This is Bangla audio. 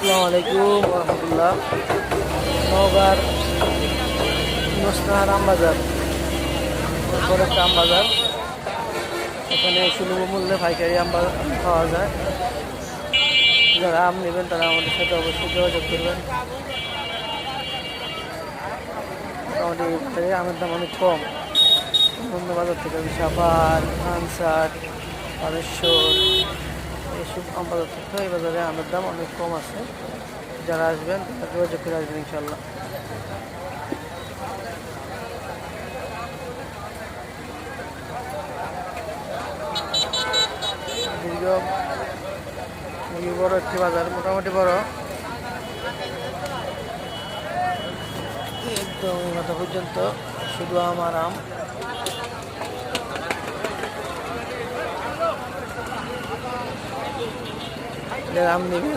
আসসালামু আলাইকুম রহমতুল্লাহ। নওগাঁর নোসনাহার আমবাজার, বড় একটা আমবাজার। এখানে সুলভ মূল্যে পাইকারি আম পাওয়া যায়। যারা আম নেবেন তারা আমাদের সাথে অবশ্যই যোগাযোগ করবেন। মোটামুটি আমের দাম অনেক কম অন্য বাজার থেকে। সাপার, আনসার, পারেশ্বর, এইসব আম বাজার থেকে এই বাজারে আমের দাম অনেক কম আছে। যারা আসবেন তারা যোগাযোগ করে আসবেন ইনশাল্লাহ। দীর্ঘ বড় একটি বাজার, মোটামুটি বড়, একদম মাথা পর্যন্ত শুধু আম আর আম। যারা আম নেবে